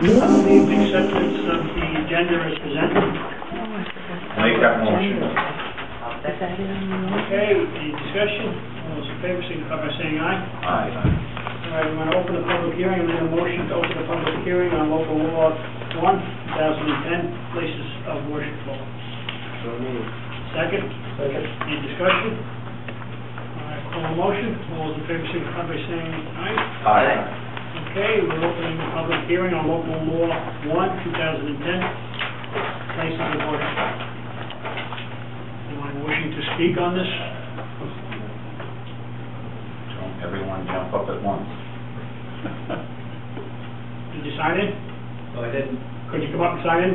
Move the acceptance of the agenda as presented. Make that motion. Okay, any discussion? All those in favor signify by saying aye. Aye. All right, we're going to open the public hearing. I'm going to motion to open the public hearing on local law 1, 2010, places of worship law. So moved. Second? Second. Any discussion? All right, call the motion. All those in favor signify by saying aye. Aye. Okay, we're opening the public hearing on local law 1, 2010, places of worship. Anyone wishing to speak on this? Don't everyone jump up at once. Did you sign in? No, I didn't. Could you come up and sign in?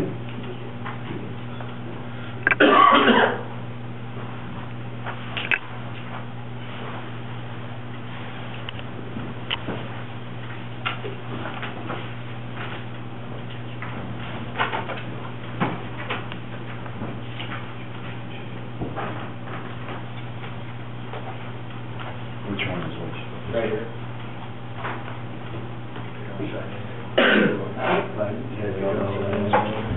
Which one is which? Right here.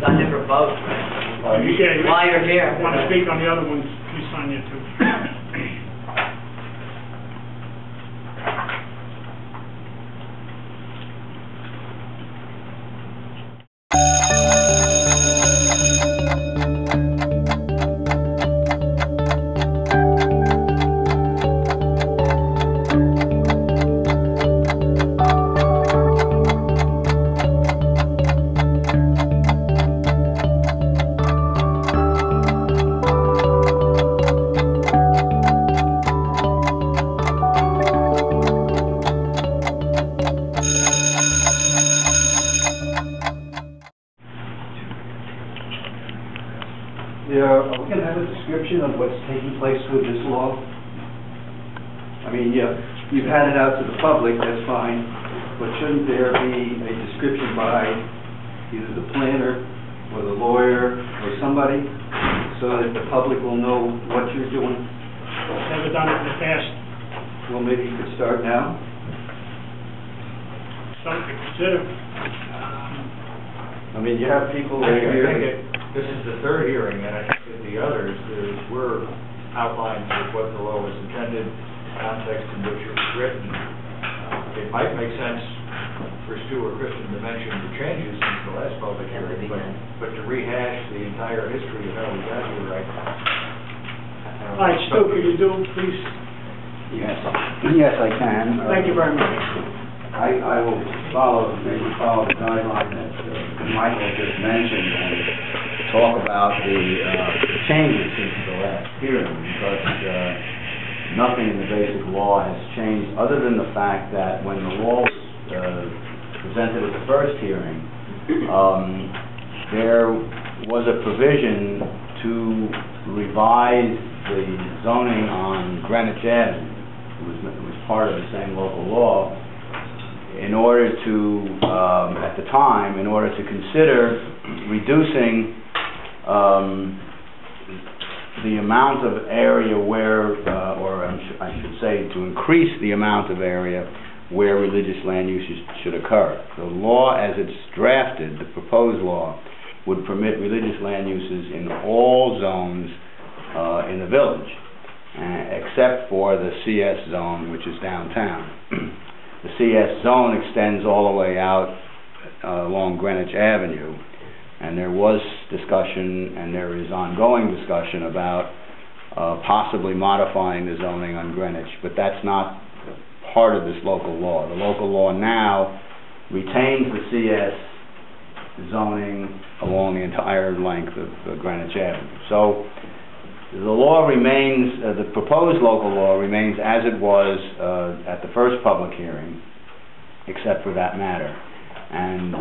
Done it for both, right? Yeah, While you're here. Want to speak on the other one, please sign it too. Are we going to have a description of what's taking place with this law? I mean, you've had it out to the public, that's fine, but shouldn't there be a description by either the planner or the lawyer or somebody so that the public will know what you're doing? Never done it in the past. Well, maybe you could start now. Something to consider. I mean, you have people that are here. This is the third hearing, and I think that the others, were outlines of what the law was intended, context in which it was written. It might make sense for Stu or Kristen to mention the changes since the last public hearing, but to rehash the entire history of how we got here right now. All right, Stu, could you do, please? Yes, I can. Thank you very much. I will follow the guideline that Michael just mentioned and talk about the changes since the last hearing, because nothing in the basic law has changed other than the fact that when the law was presented at the first hearing, there was a provision to revise the zoning on Greenwich Avenue. It was part of the same local law, in order to, at the time, in order to consider reducing the amount of area where, or I should say, to increase the amount of area where religious land uses should occur. The law as it's drafted, the proposed law, would permit religious land uses in all zones in the village, except for the CS zone, which is downtown. The CS zone extends all the way out along Greenwich Avenue, and there was discussion, and there is ongoing discussion about possibly modifying the zoning on Greenwich, but that's not part of this local law. The local law now retains the CS zoning along the entire length of Greenwich Avenue. So the law remains, the proposed local law remains as it was at the first public hearing, except for that matter. And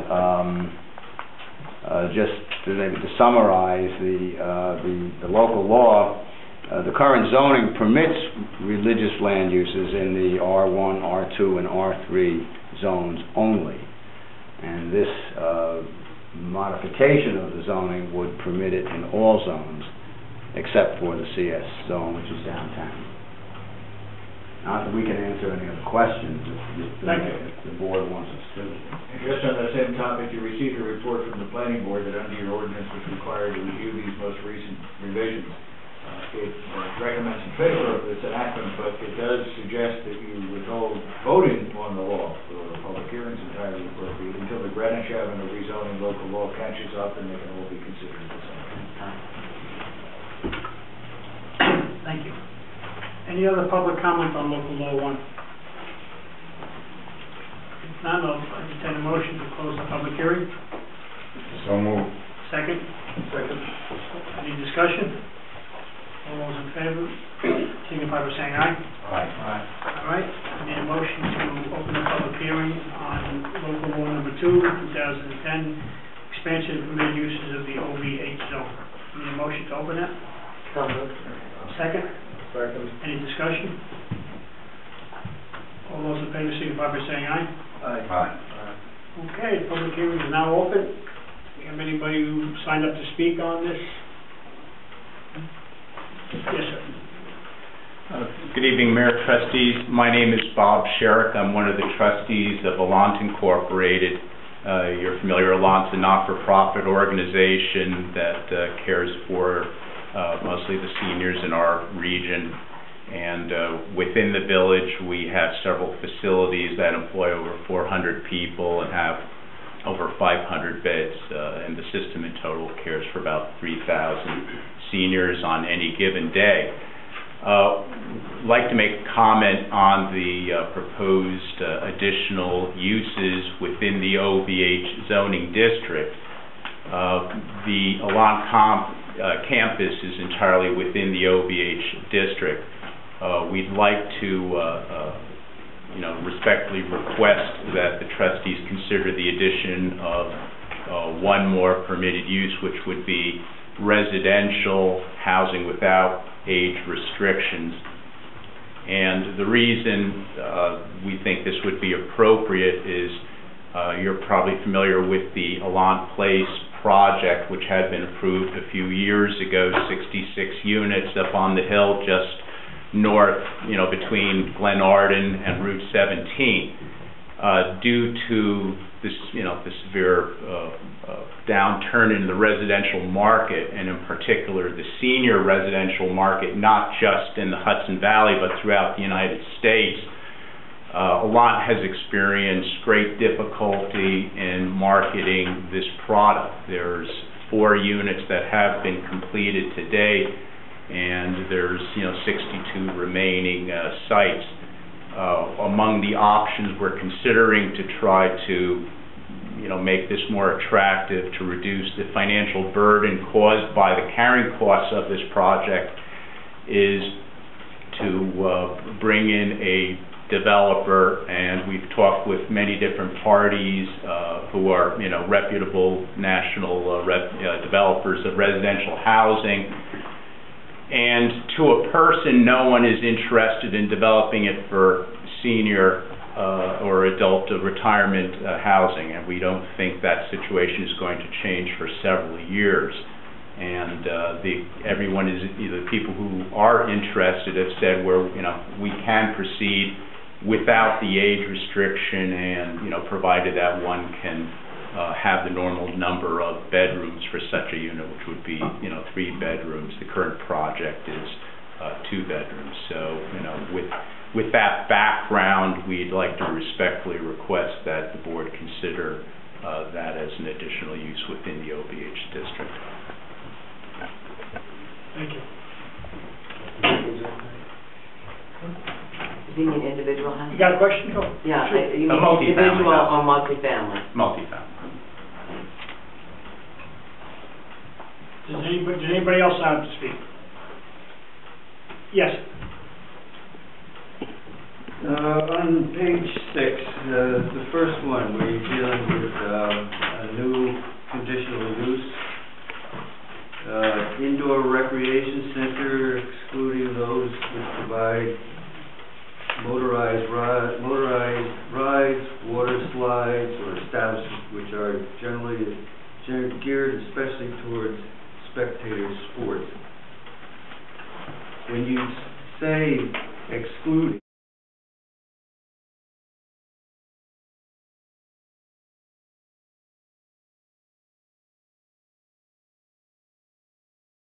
just to summarize the local law, the current zoning permits religious land uses in the R1, R2, and R3 zones only. And this modification of the zoning would permit it in all zones, except for the CS zone, which is downtown. Not that we can answer any other questions, if Thank you. the board wants us to. And just on that same topic, you received a report from the planning board that under your ordinance was required to review these most recent revisions. It recommends in favor of its enactment, but it does suggest that you withhold voting on the law for the public hearings entirely appropriate until the Greenwich Avenue rezoning local law catches up and they can all be considered at the same time. Thank you. Any other public comment on local law 1? If not, I'll entertain a motion to close the public hearing. So moved. Second? Second. Any discussion? All those in favor, signify by saying aye. Aye. All right, I need a motion to open the public hearing on local law number 2, 2010, expansion of permitted uses of the OB8 zone. Need a motion to open it? So moved. Second? Second. Any discussion? All those in favor, signify by saying aye. Aye. Okay, the public hearing is now open. Do you have anybody who signed up to speak on this? Yes, sir. Good evening, Mayor, Trustees. My name is Bob Sherrick. I'm one of the trustees of Allant Incorporated. You're familiar, Allant's a not-for-profit organization that cares for mostly the seniors in our region. And within the village, we have several facilities that employ over 400 people and have over 500 beds, and the system in total cares for about 3,000 seniors on any given day. I'd like to make a comment on the proposed additional uses within the OBH zoning district. The Allant campus is entirely within the OBH district. We'd like to respectfully request that the trustees consider the addition of one more permitted use, which would be residential housing without age restrictions. And the reason we think this would be appropriate is you're probably familiar with the Allant Place project, which had been approved a few years ago, 66 units up on the hill just north, between Glen Arden and Route 17. Due to this, the severe downturn in the residential market, and in particular the senior residential market, not just in the Hudson Valley but throughout the United States, Allant has experienced great difficulty in marketing this product. There's 4 units that have been completed to date, and there's 62 remaining sites. Among the options we're considering to try to make this more attractive, to reduce the financial burden caused by the carrying costs of this project, is to bring in a developer, and we've talked with many different parties who are reputable national developers of residential housing. And to a person, no one is interested in developing it for senior or adult retirement housing, and we don't think that situation is going to change for several years. And everyone is, the people who are interested have said we can proceed without the age restriction, and provided that one can have the normal number of bedrooms for such a unit, which would be 3 bedrooms. The current project is 2 bedrooms. So with that background, we'd like to respectfully request that the board consider that as an additional use within the OBH district. Thank you. Do you mean individual housing? You got a question? Go. Yeah, Sure. you mean multifamily individual housing. or multifamily? Multifamily. Does anybody else have to speak? Yes. On page 6, the first one, where you're dealing with a new conditional use, indoor recreation center, excluding those which provide motorized rides, water slides, or establishments which are generally geared especially towards spectator sports. When you say excluding,